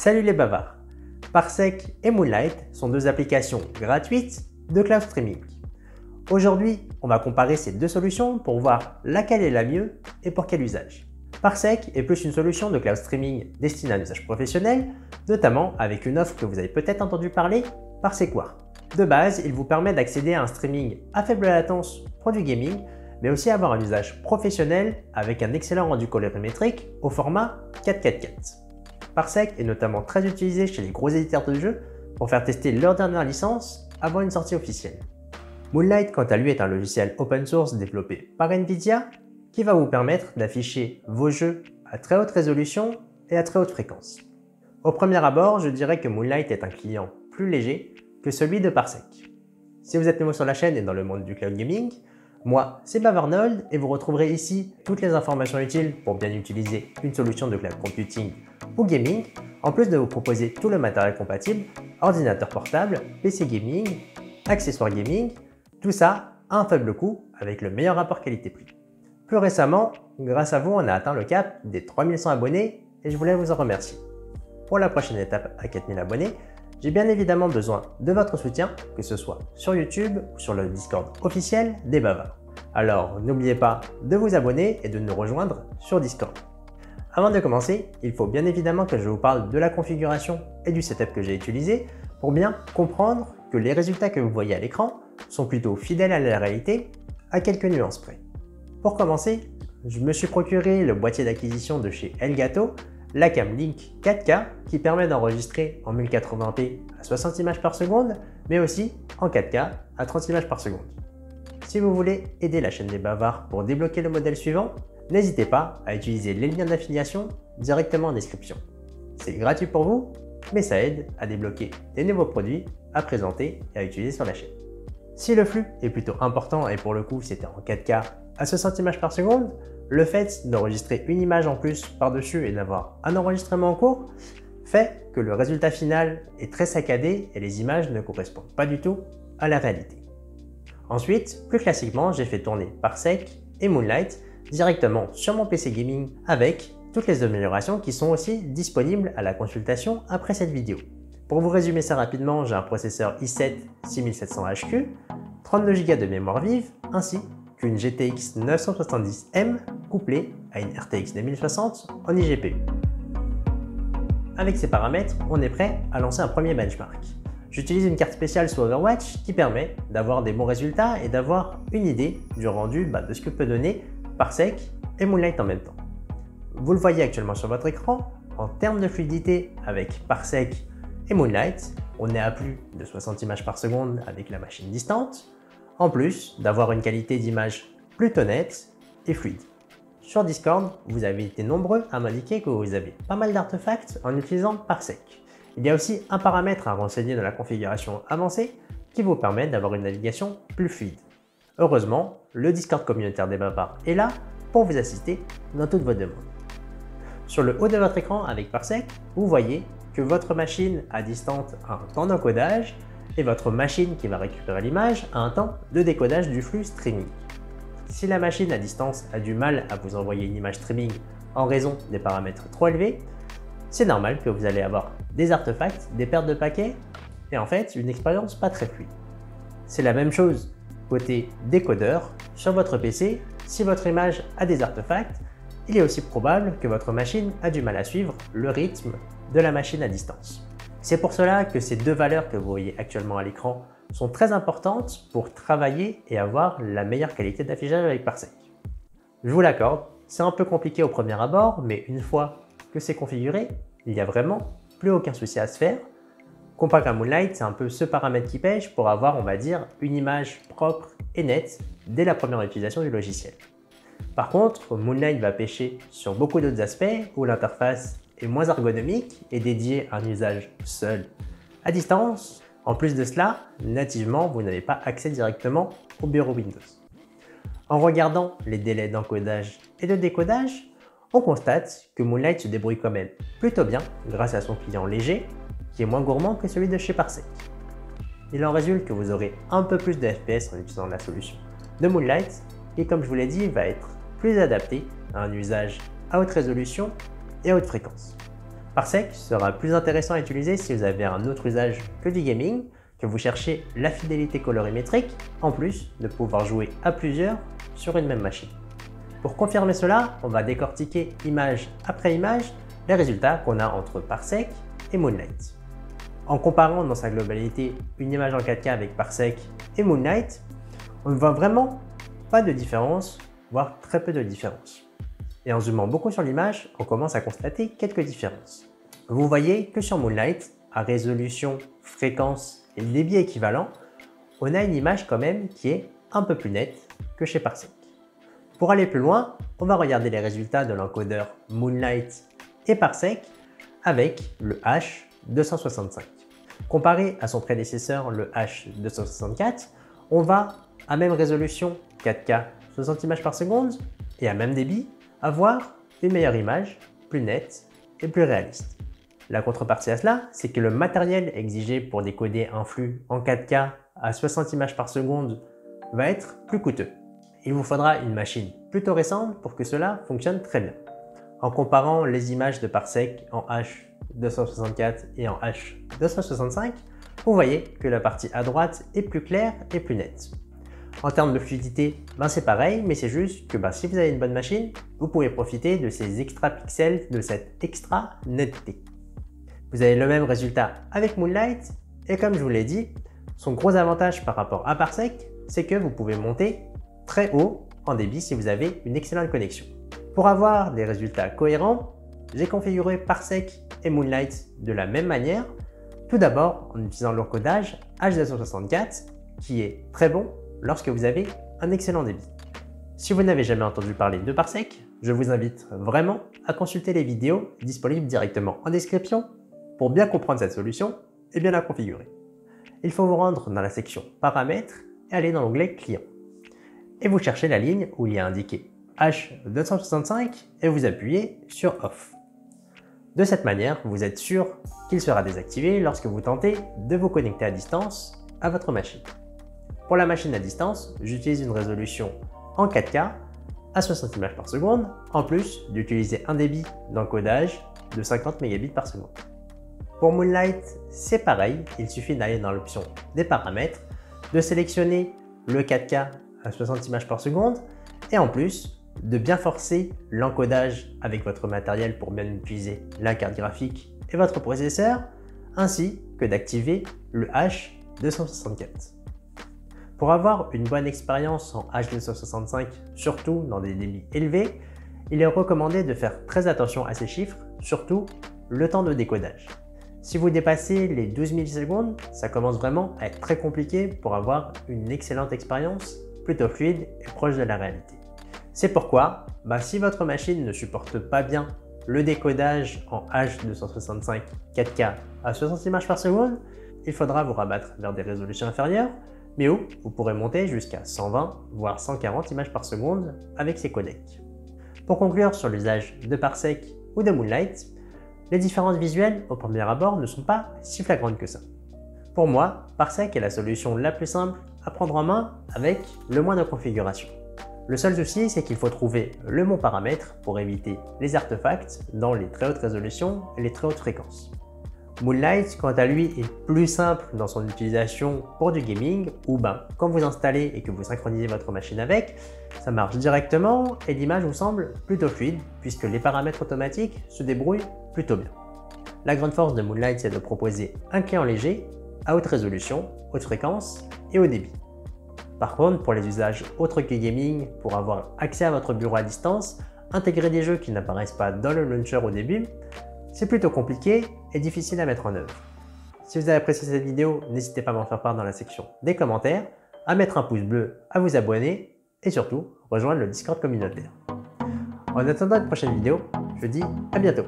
Salut les bavards! Parsec et Moonlight sont deux applications gratuites de cloud streaming. Aujourd'hui, on va comparer ces deux solutions pour voir laquelle est la mieux et pour quel usage. Parsec est plus une solution de cloud streaming destinée à un usage professionnel, notamment avec une offre que vous avez peut-être entendu parler, Parsequare. De base, il vous permet d'accéder à un streaming à faible latence pour du gaming, mais aussi avoir un usage professionnel avec un excellent rendu colorimétrique au format 444. Parsec est notamment très utilisé chez les gros éditeurs de jeux pour faire tester leur dernière licence avant une sortie officielle. Moonlight, quant à lui, est un logiciel open source développé par Nvidia qui va vous permettre d'afficher vos jeux à très haute résolution et à très haute fréquence. Au premier abord, je dirais que Moonlight est un client plus léger que celui de Parsec. Si vous êtes nouveau sur la chaîne et dans le monde du cloud gaming, moi c'est Bavarnold et vous retrouverez ici toutes les informations utiles pour bien utiliser une solution de cloud computing ou gaming, en plus de vous proposer tout le matériel compatible, ordinateur portable, PC gaming, accessoires gaming, tout ça à un faible coût avec le meilleur rapport qualité-prix. Plus récemment, grâce à vous, on a atteint le cap des 3100 abonnés et je voulais vous en remercier. Pour la prochaine étape à 4000 abonnés, j'ai bien évidemment besoin de votre soutien, que ce soit sur YouTube ou sur le Discord officiel des Bavards. Alors n'oubliez pas de vous abonner et de nous rejoindre sur Discord. Avant de commencer, il faut bien évidemment que je vous parle de la configuration et du setup que j'ai utilisé pour bien comprendre que les résultats que vous voyez à l'écran sont plutôt fidèles à la réalité, à quelques nuances près. Pour commencer, je me suis procuré le boîtier d'acquisition de chez Elgato, la Cam Link 4K qui permet d'enregistrer en 1080p à 60 images par seconde, mais aussi en 4K à 30 images par seconde. Si vous voulez aider la chaîne des Bavards pour débloquer le modèle suivant, n'hésitez pas à utiliser les liens d'affiliation directement en description. C'est gratuit pour vous, mais ça aide à débloquer des nouveaux produits à présenter et à utiliser sur la chaîne. Si le flux est plutôt important et pour le coup c'était en 4K à 60 images par seconde, le fait d'enregistrer une image en plus par-dessus et d'avoir un enregistrement en cours fait que le résultat final est très saccadé et les images ne correspondent pas du tout à la réalité. Ensuite, plus classiquement, j'ai fait tourner Parsec et Moonlight directement sur mon PC gaming avec toutes les améliorations qui sont aussi disponibles à la consultation après cette vidéo. Pour vous résumer ça rapidement, j'ai un processeur i7 6700HQ, 32 Go de mémoire vive, ainsi qu'une GTX 970M couplée à une RTX 2060 en iGPU. Avec ces paramètres, on est prêt à lancer un premier benchmark. J'utilise une carte spéciale sous Overwatch qui permet d'avoir des bons résultats et d'avoir une idée du rendu de ce que peut donner Parsec et Moonlight en même temps. Vous le voyez actuellement sur votre écran, en termes de fluidité avec Parsec et Moonlight, on est à plus de 60 images par seconde avec la machine distante, en plus d'avoir une qualité d'image plutôt nette et fluide. Sur Discord, vous avez été nombreux à m'indiquer que vous avez pas mal d'artefacts en utilisant Parsec. Il y a aussi un paramètre à renseigner dans la configuration avancée qui vous permet d'avoir une navigation plus fluide. Heureusement, le Discord communautaire des Bavards est là pour vous assister dans toutes vos demandes. Sur le haut de votre écran avec Parsec, vous voyez que votre machine à distance a un temps d'encodage et votre machine qui va récupérer l'image a un temps de décodage du flux streaming. Si la machine à distance a du mal à vous envoyer une image streaming en raison des paramètres trop élevés, c'est normal que vous allez avoir des artefacts, des pertes de paquets et en fait une expérience pas très fluide. C'est la même chose côté décodeur sur votre PC. Si votre image a des artefacts, il est aussi probable que votre machine a du mal à suivre le rythme de la machine à distance. C'est pour cela que ces deux valeurs que vous voyez actuellement à l'écran sont très importantes pour travailler et avoir la meilleure qualité d'affichage avec Parsec. Je vous l'accorde, c'est un peu compliqué au premier abord, mais une fois que c'est configuré, il n'y a vraiment plus aucun souci à se faire. Comparé à Moonlight, c'est un peu ce paramètre qui pêche pour avoir, on va dire, une image propre et nette dès la première utilisation du logiciel. Par contre, Moonlight va pêcher sur beaucoup d'autres aspects où l'interface est moins ergonomique et dédiée à un usage seul à distance. En plus de cela, nativement, vous n'avez pas accès directement au bureau Windows. En regardant les délais d'encodage et de décodage, on constate que Moonlight se débrouille quand même plutôt bien grâce à son client léger qui est moins gourmand que celui de chez Parsec. Il en résulte que vous aurez un peu plus de FPS en utilisant la solution de Moonlight qui, comme je vous l'ai dit, va être plus adapté à un usage à haute résolution et à haute fréquence. Parsec sera plus intéressant à utiliser si vous avez un autre usage que du gaming, que vous cherchez la fidélité colorimétrique, en plus de pouvoir jouer à plusieurs sur une même machine. Pour confirmer cela, on va décortiquer image après image les résultats qu'on a entre Parsec et Moonlight. En comparant dans sa globalité une image en 4K avec Parsec et Moonlight, on ne voit vraiment pas de différence, voire très peu de différence. Et en zoomant beaucoup sur l'image, on commence à constater quelques différences. Vous voyez que sur Moonlight, à résolution, fréquence et débit équivalent, on a une image quand même qui est un peu plus nette que chez Parsec. Pour aller plus loin, on va regarder les résultats de l'encodeur Moonlight et Parsec avec le H265. Comparé à son prédécesseur, le H264, on va à même résolution 4K 60 images par seconde et à même débit avoir une meilleure image, plus nette et plus réaliste. La contrepartie à cela, c'est que le matériel exigé pour décoder un flux en 4K à 60 images par seconde va être plus coûteux. Il vous faudra une machine plutôt récente pour que cela fonctionne très bien. En comparant les images de Parsec en H264 et en H265, vous voyez que la partie à droite est plus claire et plus nette. En termes de fluidité, c'est pareil, mais c'est juste que si vous avez une bonne machine, vous pourrez profiter de ces extra pixels, de cette extra netteté. Vous avez le même résultat avec Moonlight, et comme je vous l'ai dit, son gros avantage par rapport à Parsec, c'est que vous pouvez monter très haut en débit si vous avez une excellente connexion. Pour avoir des résultats cohérents, j'ai configuré Parsec et Moonlight de la même manière. Tout d'abord en utilisant l'encodage H264 qui est très bon lorsque vous avez un excellent débit. Si vous n'avez jamais entendu parler de Parsec, je vous invite vraiment à consulter les vidéos disponibles directement en description pour bien comprendre cette solution et bien la configurer. Il faut vous rendre dans la section Paramètres et aller dans l'onglet Client. Et vous cherchez la ligne où il y a indiqué H265 et vous appuyez sur Off. De cette manière, vous êtes sûr qu'il sera désactivé lorsque vous tentez de vous connecter à distance à votre machine. Pour la machine à distance, j'utilise une résolution en 4K à 60 images par seconde, en plus d'utiliser un débit d'encodage de 50 mégabits par seconde. Pour Moonlight, c'est pareil, il suffit d'aller dans l'option des paramètres, de sélectionner le 4K à 60 images par seconde et en plus de bien forcer l'encodage avec votre matériel pour bien utiliser la carte graphique et votre processeur, ainsi que d'activer le H264. Pour avoir une bonne expérience en H265, surtout dans des débits élevés, il est recommandé de faire très attention à ces chiffres, surtout le temps de décodage. Si vous dépassez les 12 millisecondes, ça commence vraiment à être très compliqué pour avoir une excellente expérience, plutôt fluide et proche de la réalité. C'est pourquoi, si votre machine ne supporte pas bien le décodage en H265 4K à 60 images par seconde, il faudra vous rabattre vers des résolutions inférieures, mais où vous pourrez monter jusqu'à 120 voire 140 images par seconde avec ces codecs. Pour conclure sur l'usage de Parsec ou de Moonlight, les différences visuelles au premier abord ne sont pas si flagrantes que ça. Pour moi, Parsec est la solution la plus simple à prendre en main avec le moins de configuration. Le seul souci, c'est qu'il faut trouver le bon paramètre pour éviter les artefacts dans les très hautes résolutions et les très hautes fréquences. Moonlight, quant à lui, est plus simple dans son utilisation pour du gaming où quand vous installez et que vous synchronisez votre machine avec, ça marche directement et l'image vous semble plutôt fluide puisque les paramètres automatiques se débrouillent plutôt bien. La grande force de Moonlight, c'est de proposer un client léger, à haute résolution, haute fréquence et haut débit. Par contre, pour les usages autres que gaming, pour avoir accès à votre bureau à distance, intégrer des jeux qui n'apparaissent pas dans le launcher au début, c'est plutôt compliqué et difficile à mettre en œuvre. Si vous avez apprécié cette vidéo, n'hésitez pas à m'en faire part dans la section des commentaires, à mettre un pouce bleu, à vous abonner et surtout, rejoindre le Discord communautaire. En attendant une prochaine vidéo, je vous dis à bientôt.